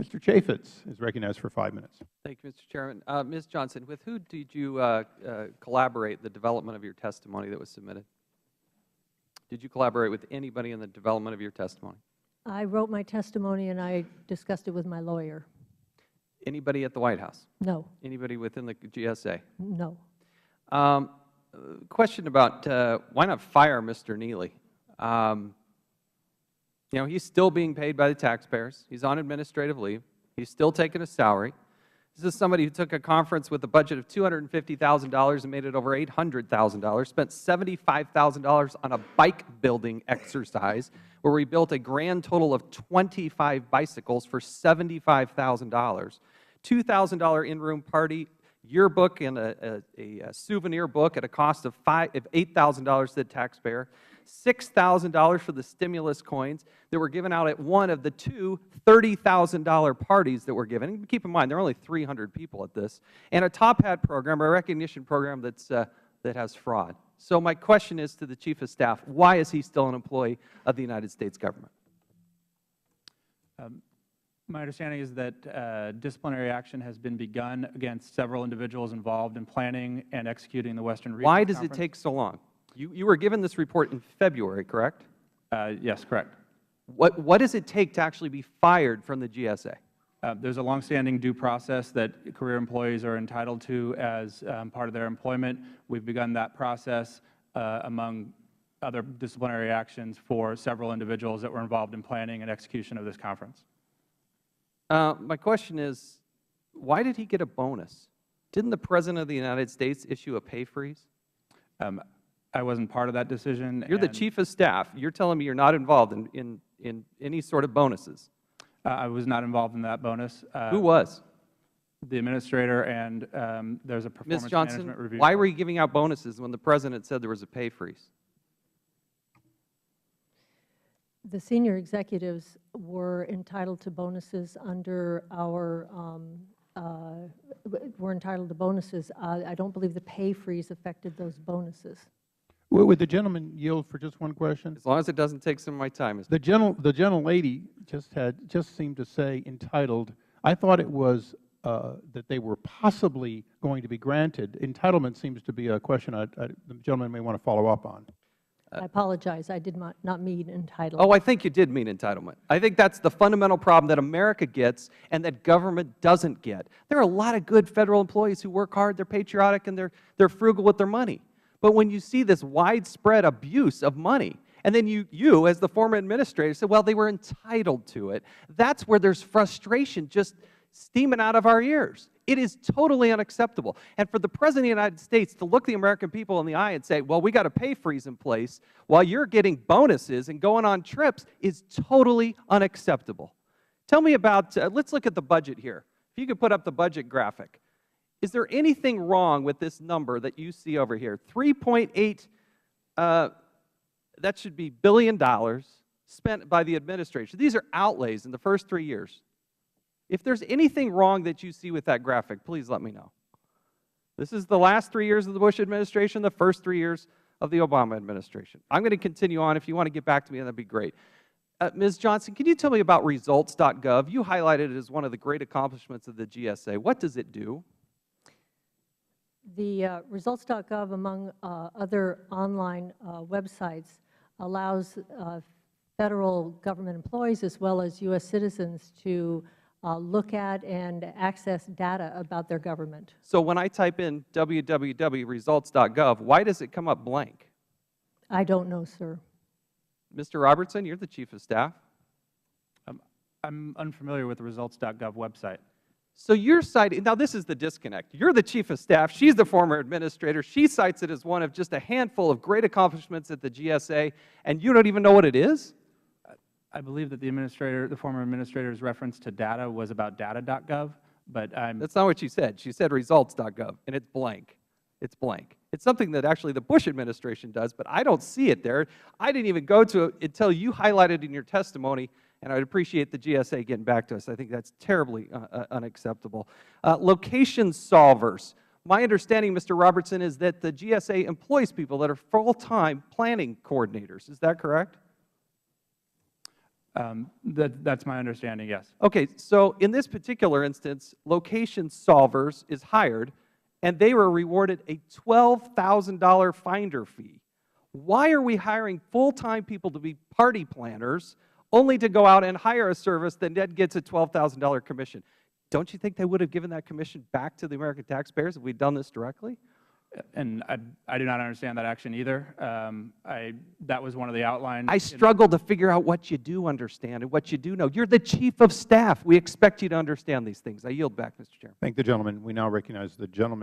Mr. Chaffetz is recognized for 5 minutes. Thank you, Mr. Chairman. Ms. Johnson, with who did you collaborate the development of your testimony that was submitted? Did you collaborate with anybody in the development of your testimony? I wrote my testimony and I discussed it with my lawyer. Anybody at the White House? No. Anybody within the GSA? No. Question about why not fire Mr. Neely? You know, he's still being paid by the taxpayers. He's on administrative leave. He's still taking a salary. This is somebody who took a conference with a budget of $250,000 and made it over $800,000, spent $75,000 on a bike building exercise where we built a grand total of 25 bicycles for $75,000, $2,000 in-room party, yearbook and a souvenir book at a cost of $8,000 to the taxpayer, $6,000 for the stimulus coins that were given out at one of the two $30,000 parties that were given. And keep in mind, there are only 300 people at this, and a top hat program, a recognition program that has fraud. So my question is to the Chief of Staff, why is he still an employee of the United States government? My understanding is that disciplinary action has been begun against several individuals involved in planning and executing the Western Region Why does Conference. it take so long? You were given this report in February, correct? Yes, correct. What does it take to actually be fired from the GSA? There's a longstanding due process that career employees are entitled to as part of their employment. We've begun that process among other disciplinary actions for several individuals that were involved in planning and execution of this conference. My question is, why did he get a bonus? Didn't the President of the United States issue a pay freeze? I wasn't part of that decision. You're the Chief of Staff. You're telling me you're not involved in any sort of bonuses. I was not involved in that bonus. Who was? The Administrator, and there's a performance Ms. Johnson, management review. why were you giving out bonuses when the President said there was a pay freeze? The senior executives were entitled to bonuses under our, were entitled to bonuses. I don't believe the pay freeze affected those bonuses. Would the gentleman yield for just one question? As long as it doesn't take some of my time. The gentlelady just seemed to say entitled. I thought it was that they were possibly going to be granted. Entitlement seems to be a question the gentleman may want to follow up on. I apologize. I did not mean entitled. Oh, I think you did mean entitlement. I think that's the fundamental problem that America gets and that government doesn't get. There are a lot of good Federal employees who work hard, they're patriotic, and they're frugal with their money. But when you see this widespread abuse of money, and then you as the former administrator, say, well, they were entitled to it, that's where there's frustration just steaming out of our ears. It is totally unacceptable. And for the President of the United States to look the American people in the eye and say, well, we got a pay freeze in place while you're getting bonuses and going on trips is totally unacceptable. Tell me about, let's look at the budget here. If you could put up the budget graphic. Is there anything wrong with this number that you see over here? 3.8, that should be $1 billion spent by the administration. These are outlays in the first 3 years. If there's anything wrong that you see with that graphic, please let me know. This is the last 3 years of the Bush administration, the first 3 years of the Obama administration. I'm going to continue on. If you want to get back to me, that would be great. Ms. Johnson, can you tell me about results.gov? You highlighted it as one of the great accomplishments of the GSA. What does it do? The results.gov, among other online websites, allows Federal government employees as well as U.S. citizens to look at and access data about their government. So when I type in www.results.gov, why does it come up blank? I don't know, sir. Mr. Robertson, you're the Chief of Staff. I'm unfamiliar with the results.gov website. So you're citing, now this is the disconnect. You're the Chief of Staff. She's the former administrator. She cites it as one of just a handful of great accomplishments at the GSA, and you don't even know what it is? I believe that the former administrator's reference to data was about data.gov, but That's not what she said. She said results.gov, and it's blank. It's blank. It's something that actually the Bush administration does, but I don't see it there. I didn't even go to it until you highlighted in your testimony, and I'd appreciate the GSA getting back to us. I think that's terribly unacceptable. Location solvers. My understanding, Mr. Robertson, is that the GSA employs people that are full-time planning coordinators. Is that correct? That's my understanding, yes. Okay, so in this particular instance, Location Solvers is hired, and they were rewarded a $12,000 finder fee. Why are we hiring full-time people to be party planners only to go out and hire a service that then gets a $12,000 commission? Don't you think they would have given that commission back to the American taxpayers if we'd done this directly? And I do not understand that action either. That was one of the outlines. I struggle to figure out what you do understand and what you do know. You're the chief of staff. We expect you to understand these things. I yield back, Mr. Chairman. Thank the gentleman. We now recognize the gentleman